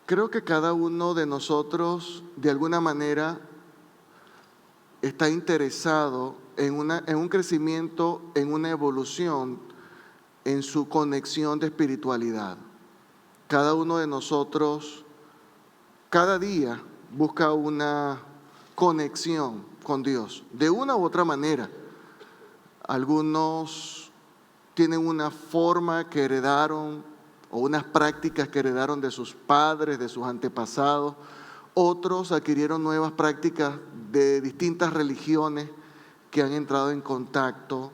Creo que cada uno de nosotros, de alguna manera, está interesado en un crecimiento, en una evolución, en su conexión de espiritualidad. Cada uno de nosotros, cada día, busca una conexión con Dios, de una u otra manera. Algunos tienen una forma que heredaron o unas prácticas que heredaron de sus padres, de sus antepasados. Otros adquirieron nuevas prácticas de distintas religiones que han entrado en contacto.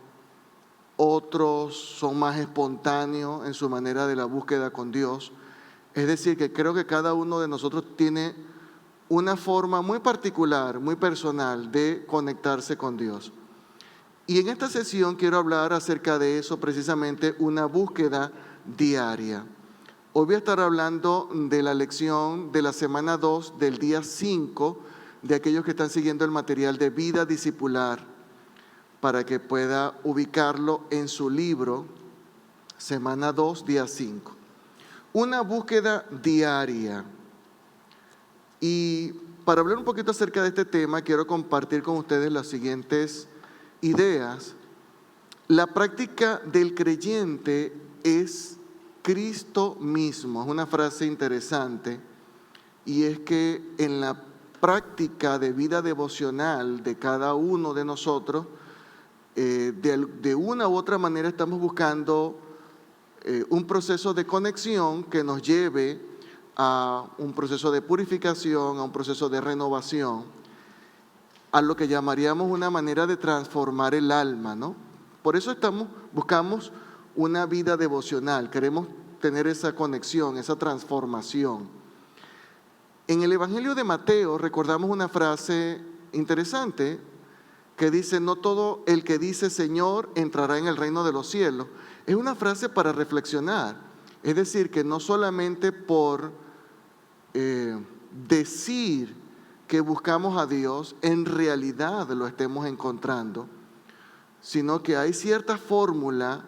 Otros son más espontáneos en su manera de la búsqueda con Dios. Es decir, que creo que cada uno de nosotros tiene una forma muy particular, muy personal de conectarse con Dios. Y en esta sesión quiero hablar acerca de eso, precisamente una búsqueda diaria. Hoy voy a estar hablando de la lección de la semana 2 del día 5, de aquellos que están siguiendo el material de vida discipular, para que pueda ubicarlo en su libro, semana 2, día 5. Una búsqueda diaria. Y para hablar un poquito acerca de este tema, quiero compartir con ustedes las siguientes ideas. La práctica del creyente es Cristo mismo. Es una frase interesante, y es que en la práctica de vida devocional de cada uno de nosotros, de una u otra manera estamos buscando un proceso de conexión que nos lleve a un proceso de purificación, a un proceso de renovación, a lo que llamaríamos una manera de transformar el alma, ¿no? Por eso buscamos una vida devocional, queremos tener esa conexión, esa transformación. En el Evangelio de Mateo recordamos una frase interesante que dice: no todo el que dice Señor entrará en el reino de los cielos. Es una frase para reflexionar, es decir, que no solamente por decir que buscamos a Dios, en realidad lo estemos encontrando, sino que hay cierta fórmula.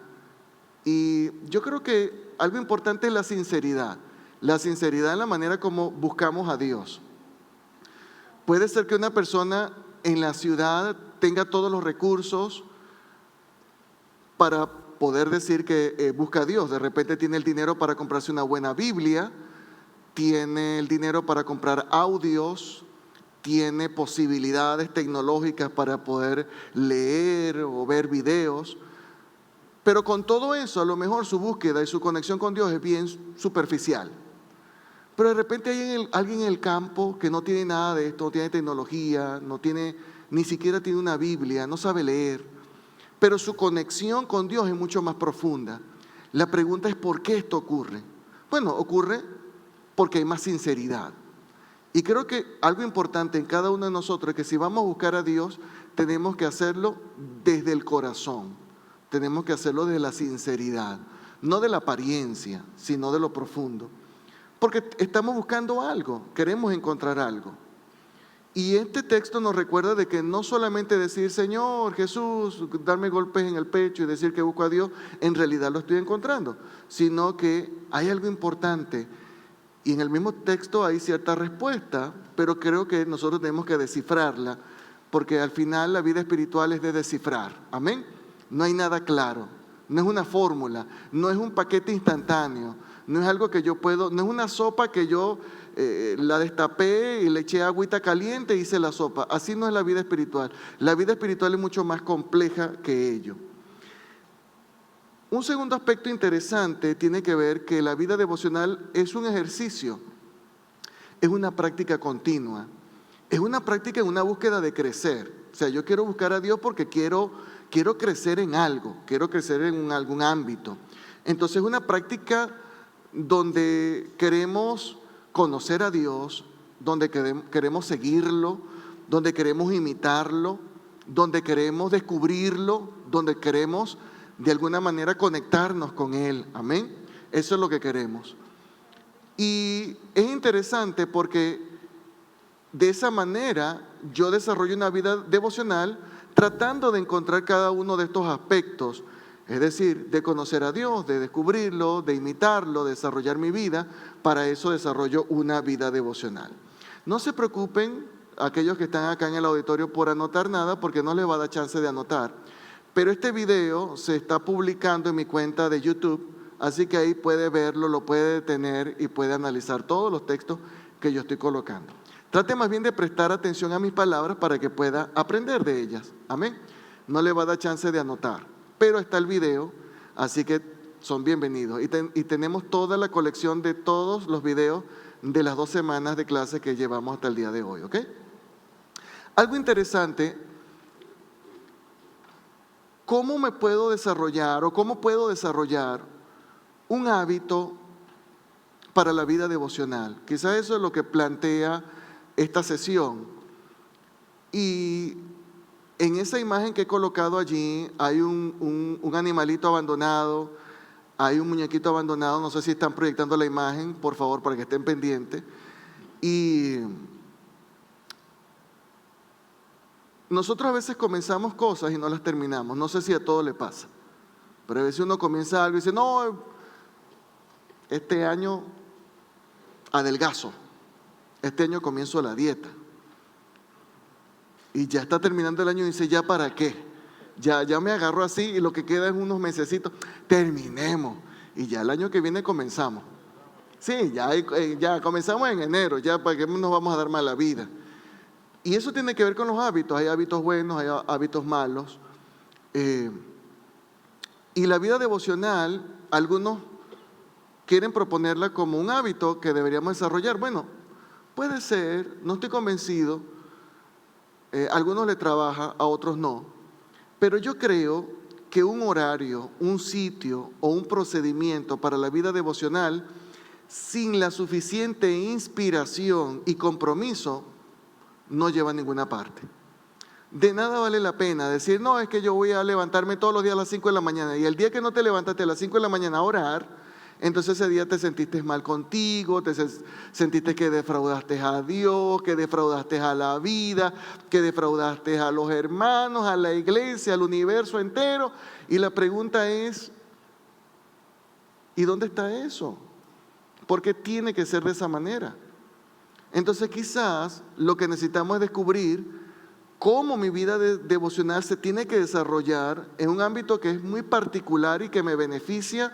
Y yo creo que algo importante es la sinceridad en la manera como buscamos a Dios. Puede ser que una persona en la ciudad tenga todos los recursos para poder decir que busca a Dios. De repente tiene el dinero para comprarse una buena Biblia, tiene el dinero para comprar audios, tiene posibilidades tecnológicas para poder leer o ver videos. Pero con todo eso, a lo mejor su búsqueda y su conexión con Dios es bien superficial. Pero de repente hay alguien en el campo que no tiene nada de esto, no tiene tecnología, ni siquiera tiene una Biblia, no sabe leer, pero su conexión con Dios es mucho más profunda. La pregunta es: ¿por qué esto ocurre? Bueno, ocurre porque hay más sinceridad. Y creo que algo importante en cada uno de nosotros es que si vamos a buscar a Dios, tenemos que hacerlo desde el corazón, tenemos que hacerlo desde la sinceridad, no de la apariencia, sino de lo profundo. Porque estamos buscando algo, queremos encontrar algo. Y este texto nos recuerda de que no solamente decir Señor Jesús, darme golpes en el pecho y decir que busco a Dios, en realidad lo estoy encontrando, sino que hay algo importante. Y en el mismo texto hay cierta respuesta, pero creo que nosotros tenemos que descifrarla, porque al final la vida espiritual es de descifrar. Amén. No hay nada claro, no es una fórmula, no es un paquete instantáneo, no es algo que yo puedo, no es una sopa que yo la destapé y le eché agüita caliente y hice la sopa. Así no es la vida espiritual. La vida espiritual es mucho más compleja que ello. Un segundo aspecto interesante tiene que ver que la vida devocional es un ejercicio, es una práctica continua, es una práctica en una búsqueda de crecer. O sea, yo quiero buscar a Dios porque quiero crecer en algo, quiero crecer en algún ámbito. Entonces es una práctica donde queremos conocer a Dios, donde queremos seguirlo, donde queremos imitarlo, donde queremos descubrirlo, donde queremos de alguna manera conectarnos con Él. Amén. Eso es lo que queremos. Y es interesante porque de esa manera yo desarrollo una vida devocional tratando de encontrar cada uno de estos aspectos Es decir, de conocer a Dios, de descubrirlo, de imitarlo, de desarrollar mi vida. Para eso desarrollo una vida devocional. No se preocupen aquellos que están acá en el auditorio por anotar nada, porque no les va a dar chance de anotar. Pero este video se está publicando en mi cuenta de YouTube, así que ahí puede verlo, lo puede detener y puede analizar todos los textos que yo estoy colocando. Trate más bien de prestar atención a mis palabras para que pueda aprender de ellas. Amén. No le va a dar chance de anotar, pero está el video, así que son bienvenidos. Y tenemos toda la colección de todos los videos de las 2 semanas de clase que llevamos hasta el día de hoy, ¿ok? Algo interesante, ¿cómo me puedo desarrollar o cómo puedo desarrollar un hábito para la vida devocional? Quizás eso es lo que plantea esta sesión. Y en esa imagen que he colocado allí hay un animalito abandonado, hay un muñequito abandonado, no sé si están proyectando la imagen, por favor, para que estén pendientes. Y nosotros a veces comenzamos cosas y no las terminamos, no sé si a todos le pasa, pero a veces uno comienza algo y dice, no, este año adelgazo, este año comienzo la dieta. Y ya está terminando el año y dice, ¿ya para qué? Ya me agarro así y lo que queda es unos mesecitos. Terminemos. Y ya el año que viene comenzamos. Sí, ya comenzamos en enero, ya para qué nos vamos a dar mala vida. Y eso tiene que ver con los hábitos. Hay hábitos buenos, hay hábitos malos. Y la vida devocional, algunos quieren proponerla como un hábito que deberíamos desarrollar. Bueno, puede ser, no estoy convencido. A algunos le trabaja, a otros no. Pero yo creo que un horario, un sitio o un procedimiento para la vida devocional, sin la suficiente inspiración y compromiso, no lleva a ninguna parte. De nada vale la pena decir, no, es que yo voy a levantarme todos los días a las 5 de la mañana. Y el día que no te levantaste a las 5 de la mañana a orar, entonces ese día te sentiste mal contigo, te sentiste que defraudaste a Dios, que defraudaste a la vida, que defraudaste a los hermanos, a la iglesia, al universo entero. Y la pregunta es, ¿y dónde está eso? ¿Por qué tiene que ser de esa manera? Entonces quizás lo que necesitamos es descubrir cómo mi vida devocional se tiene que desarrollar en un ámbito que es muy particular y que me beneficia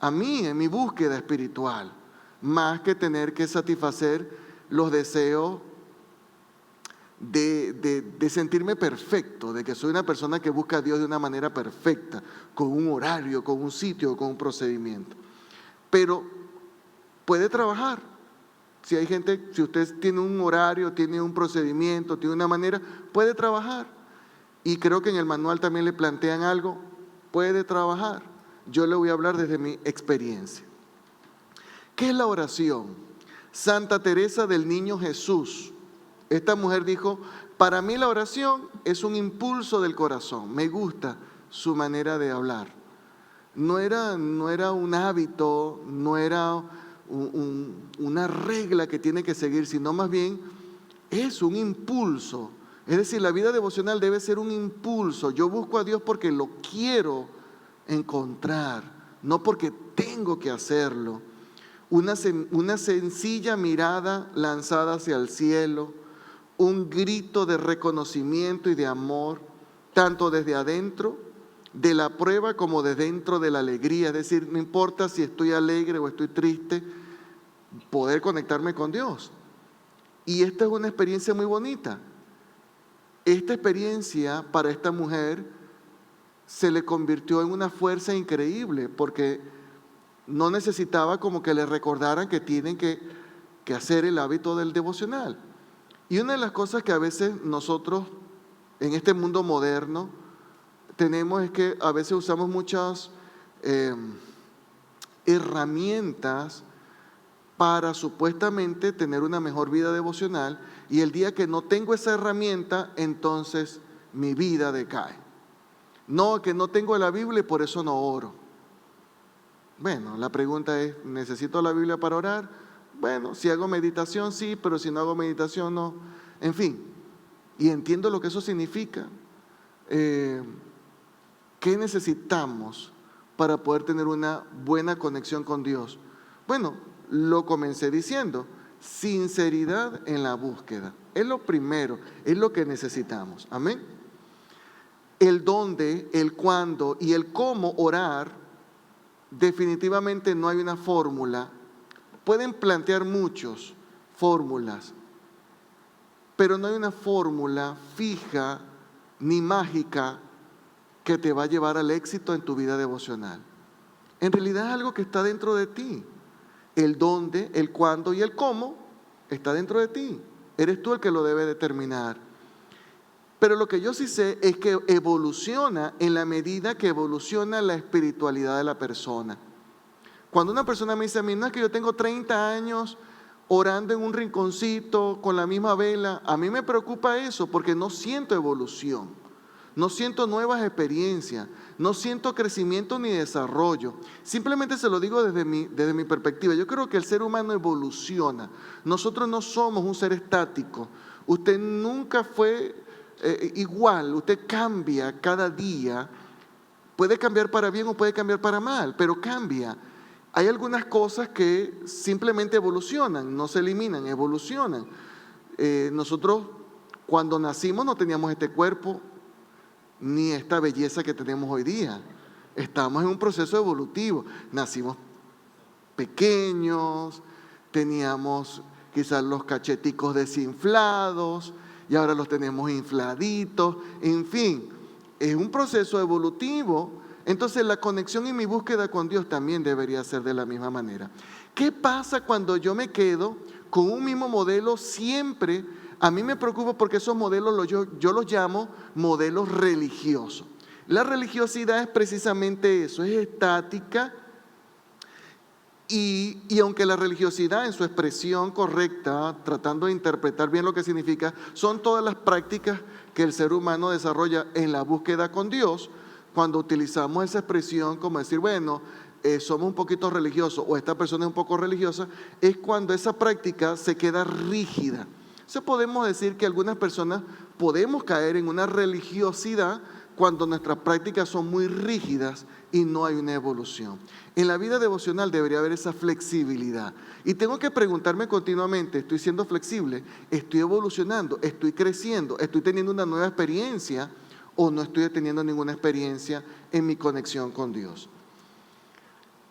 a mí en mi búsqueda espiritual, más que tener que satisfacer los deseos de sentirme perfecto, de que soy una persona que busca a Dios de una manera perfecta, con un horario, con un sitio, con un procedimiento. Pero puede trabajar. Si hay gente, si usted tiene un horario, tiene un procedimiento, tiene una manera, puede trabajar. Y creo que en el manual también le plantean algo, puede trabajar. Yo le voy a hablar desde mi experiencia. ¿Qué es la oración? Santa Teresa del Niño Jesús. Esta mujer dijo, para mí la oración es un impulso del corazón. Me gusta su manera de hablar. No era un hábito, no era una regla que tiene que seguir, sino más bien es un impulso. Es decir, la vida devocional debe ser un impulso. Yo busco a Dios porque lo quiero encontrar, no porque tengo que hacerlo. Una sencilla mirada lanzada hacia el cielo, un grito de reconocimiento y de amor, tanto desde adentro de la prueba como desde dentro de la alegría. Es decir, no importa si estoy alegre o estoy triste, poder conectarme con Dios. Y esta es una experiencia muy bonita. Esta experiencia para esta mujer se le convirtió en una fuerza increíble, porque no necesitaba como que le recordaran que tienen que hacer el hábito del devocional. Y una de las cosas que a veces nosotros en este mundo moderno tenemos es que a veces usamos muchas herramientas para supuestamente tener una mejor vida devocional, y el día que no tengo esa herramienta, entonces mi vida decae. No, que no tengo la Biblia y por eso no oro. Bueno, la pregunta es, ¿necesito la Biblia para orar? Bueno, si hago meditación sí, pero si no hago meditación no. En fin, y entiendo lo que eso significa. ¿qué necesitamos para poder tener una buena conexión con Dios? Bueno, lo comencé diciendo, sinceridad en la búsqueda. Es lo primero, es lo que necesitamos. Amén. El dónde, el cuándo y el cómo orar, definitivamente no hay una fórmula. Pueden plantear muchas fórmulas, pero no hay una fórmula fija ni mágica que te va a llevar al éxito en tu vida devocional. En realidad es algo que está dentro de ti. El dónde, el cuándo y el cómo está dentro de ti. Eres tú el que lo debe determinar. Pero lo que yo sí sé es que evoluciona en la medida que evoluciona la espiritualidad de la persona. Cuando una persona me dice a mí, no es que yo tengo 30 años orando en un rinconcito con la misma vela, a mí me preocupa eso porque no siento evolución, no siento nuevas experiencias, no siento crecimiento ni desarrollo. Simplemente se lo digo desde mi perspectiva. Yo creo que el ser humano evoluciona. Nosotros no somos un ser estático. Usted nunca fue igual, usted cambia cada día. Puede cambiar para bien o puede cambiar para mal, pero cambia. Hay algunas cosas que simplemente evolucionan, no se eliminan, evolucionan. Nosotros cuando nacimos no teníamos este cuerpo ni esta belleza que tenemos hoy día. Estamos en un proceso evolutivo. Nacimos pequeños, teníamos quizás los cacheticos desinflados y ahora los tenemos infladitos. En fin, es un proceso evolutivo. Entonces la conexión y mi búsqueda con Dios también debería ser de la misma manera. ¿Qué pasa cuando yo me quedo con un mismo modelo siempre? A mí me preocupa porque esos modelos yo los llamo modelos religiosos. La religiosidad es precisamente eso, es estática. Y aunque la religiosidad en su expresión correcta, tratando de interpretar bien lo que significa, son todas las prácticas que el ser humano desarrolla en la búsqueda con Dios. Cuando utilizamos esa expresión como decir, bueno, somos un poquito religiosos o esta persona es un poco religiosa, es cuando esa práctica se queda rígida. Entonces podemos decir que algunas personas podemos caer en una religiosidad cuando nuestras prácticas son muy rígidas y no hay una evolución. En la vida devocional debería haber esa flexibilidad. Y tengo que preguntarme continuamente, ¿estoy siendo flexible? ¿Estoy evolucionando? ¿Estoy creciendo? ¿Estoy teniendo una nueva experiencia? ¿O no estoy teniendo ninguna experiencia en mi conexión con Dios?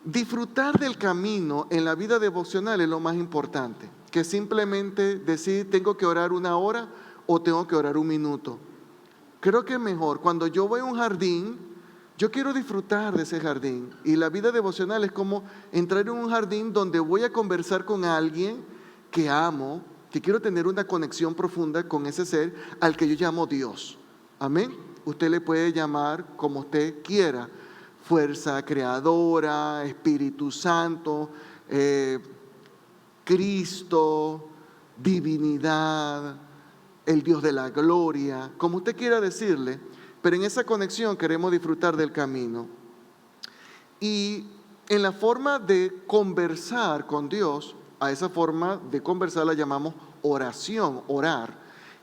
Disfrutar del camino en la vida devocional es lo más importante, que simplemente decir tengo que orar 1 hora o tengo que orar 1 minuto. Creo que es mejor, cuando yo voy a un jardín, yo quiero disfrutar de ese jardín. Y la vida devocional es como entrar en un jardín donde voy a conversar con alguien que amo, que quiero tener una conexión profunda con ese ser al que yo llamo Dios. Amén. Usted le puede llamar como usted quiera, fuerza creadora, Espíritu Santo, Cristo, divinidad, el Dios de la gloria, como usted quiera decirle, pero en esa conexión queremos disfrutar del camino. Y en la forma de conversar con Dios, a esa forma de conversar la llamamos oración, orar.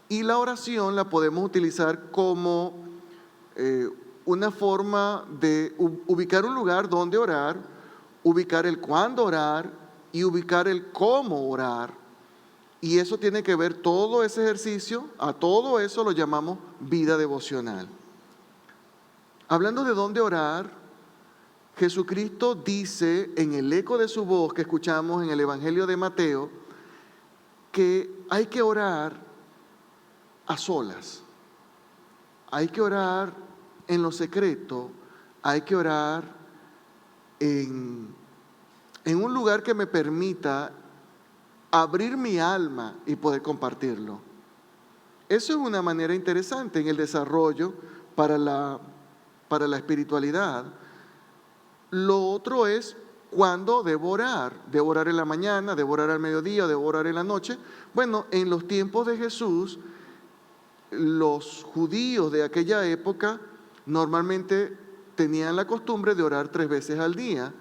Y la oración la podemos utilizar como una forma de ubicar un lugar donde orar, ubicar el cuándo orar y ubicar el cómo orar. Y eso tiene que ver todo ese ejercicio, a todo eso lo llamamos vida devocional. Hablando de dónde orar, Jesucristo dice en el eco de su voz que escuchamos en el Evangelio de Mateo, que hay que orar a solas, hay que orar en lo secreto, hay que orar en un lugar que me permita abrir mi alma y poder compartirlo. Eso es una manera interesante en el desarrollo para la espiritualidad. Lo otro es cuándo debo orar. ¿Debo orar en la mañana? ¿Debo orar al mediodía? ¿Debo orar en la noche? Bueno, en los tiempos de Jesús, los judíos de aquella época normalmente tenían la costumbre de orar 3 veces al día,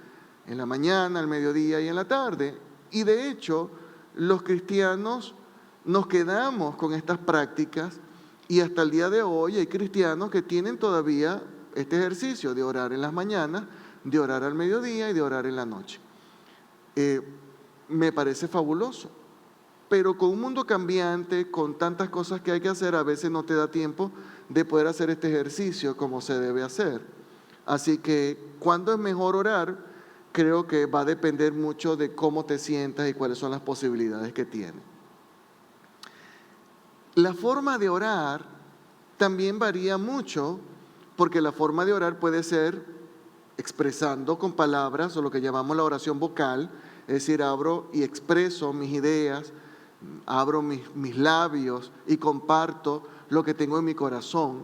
en la mañana, al mediodía y en la tarde. Y de hecho, los cristianos nos quedamos con estas prácticas y hasta el día de hoy hay cristianos que tienen todavía este ejercicio de orar en las mañanas, de orar al mediodía y de orar en la noche. Me parece fabuloso, pero con un mundo cambiante, con tantas cosas que hay que hacer, a veces no te da tiempo de poder hacer este ejercicio como se debe hacer. Así que, ¿cuándo es mejor orar? Creo que va a depender mucho de cómo te sientas y cuáles son las posibilidades que tienes. La forma de orar también varía mucho, porque la forma de orar puede ser expresando con palabras, o lo que llamamos la oración vocal, es decir, abro y expreso mis ideas, abro mis labios y comparto lo que tengo en mi corazón.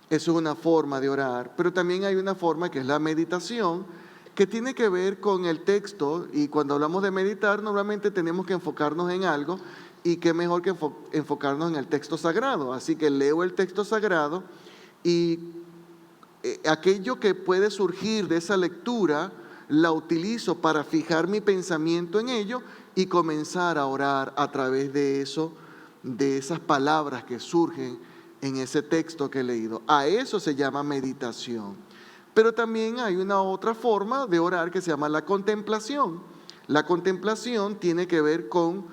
Eso es una forma de orar, pero también hay una forma que es la meditación, que tiene que ver con el texto, y cuando hablamos de meditar normalmente tenemos que enfocarnos en algo, y qué mejor que enfocarnos en el texto sagrado. Así que leo el texto sagrado y aquello que puede surgir de esa lectura la utilizo para fijar mi pensamiento en ello y comenzar a orar a través de eso, de esas palabras que surgen en ese texto que he leído. A eso se llama meditación. Pero también hay una otra forma de orar que se llama la contemplación. La contemplación tiene que ver con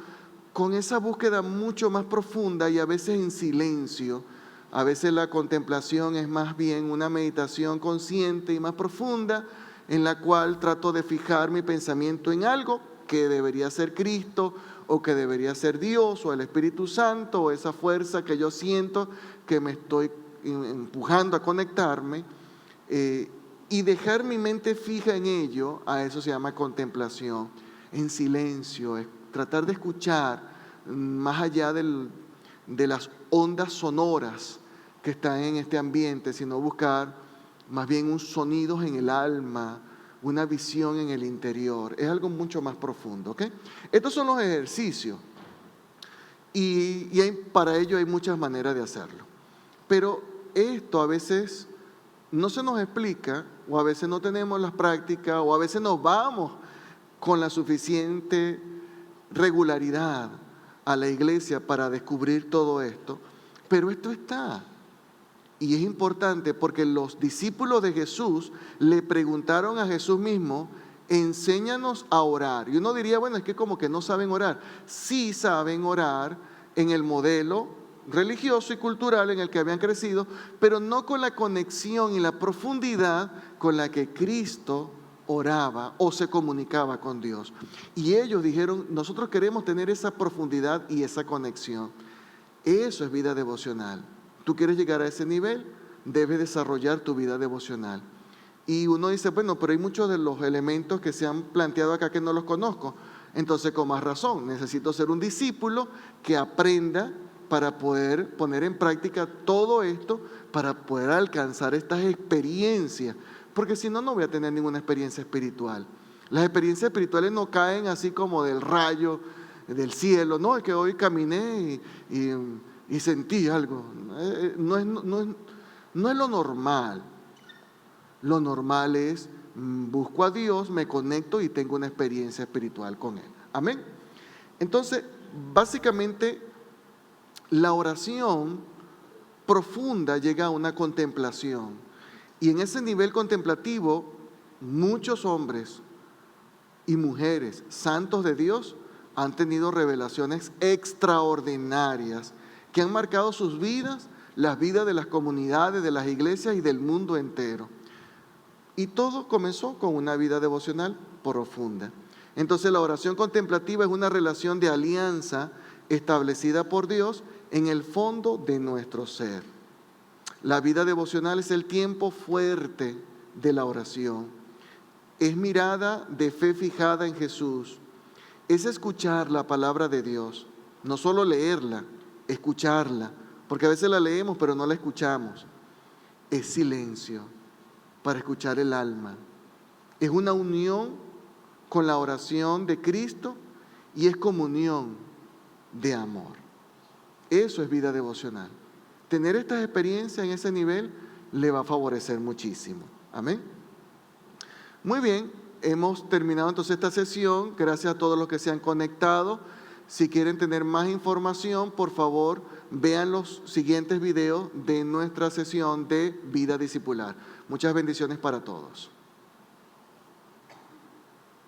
esa búsqueda mucho más profunda y a veces en silencio. A veces la contemplación es más bien una meditación consciente y más profunda, en la cual trato de fijar mi pensamiento en algo que debería ser Cristo, o que debería ser Dios, o el Espíritu Santo, o esa fuerza que yo siento que me estoy empujando a conectarme, y dejar mi mente fija en ello. A eso se llama contemplación, en silencio, es tratar de escuchar más allá de las ondas sonoras que están en este ambiente, sino buscar más bien un sonidos en el alma, una visión en el interior. Es algo mucho más profundo, ¿ok? Estos son los ejercicios y para ello hay muchas maneras de hacerlo. Pero esto a veces no se nos explica, o a veces no tenemos las prácticas, o a veces nos vamos con la suficiente regularidad a la iglesia para descubrir todo esto. Pero esto está. Y es importante porque los discípulos de Jesús le preguntaron a Jesús mismo: enséñanos a orar. Y uno diría, bueno, es que como que no saben orar. Sí saben orar en el modelo religioso y cultural en el que habían crecido, pero no con la conexión y la profundidad con la que Cristo oraba o se comunicaba con Dios. Y ellos dijeron: nosotros queremos tener esa profundidad y esa conexión. Eso es vida devocional. ¿Tú quieres llegar a ese nivel? Debes desarrollar tu vida devocional. Y uno dice, bueno, pero hay muchos de los elementos que se han planteado acá que no los conozco. Entonces, con más razón, necesito ser un discípulo que aprenda para poder poner en práctica todo esto, para poder alcanzar estas experiencias. Porque si no, no voy a tener ninguna experiencia espiritual. Las experiencias espirituales no caen así como del rayo del cielo. No, es que hoy caminé y sentí algo. No es lo normal. Lo normal es, busco a Dios, me conecto y tengo una experiencia espiritual con Él. Amén. Entonces, básicamente, la oración profunda llega a una contemplación. Y en ese nivel contemplativo, muchos hombres y mujeres santos de Dios han tenido revelaciones extraordinarias que han marcado sus vidas, las vidas de las comunidades, de las iglesias y del mundo entero. Y todo comenzó con una vida devocional profunda. Entonces la oración contemplativa es una relación de alianza establecida por Dios en el fondo de nuestro ser. La vida devocional es el tiempo fuerte de la oración. Es mirada de fe fijada en Jesús. Es escuchar la palabra de Dios, no solo leerla, escucharla, porque a veces la leemos pero no la escuchamos. Es silencio para escuchar el alma. Es una unión con la oración de Cristo y es comunión de amor. Eso es vida devocional. Tener estas experiencias en ese nivel le va a favorecer muchísimo. Amén. Muy bien, hemos terminado entonces esta sesión. Gracias a todos los que se han conectado. Si quieren tener más información, por favor, vean los siguientes videos de nuestra sesión de vida discipular. Muchas bendiciones para todos.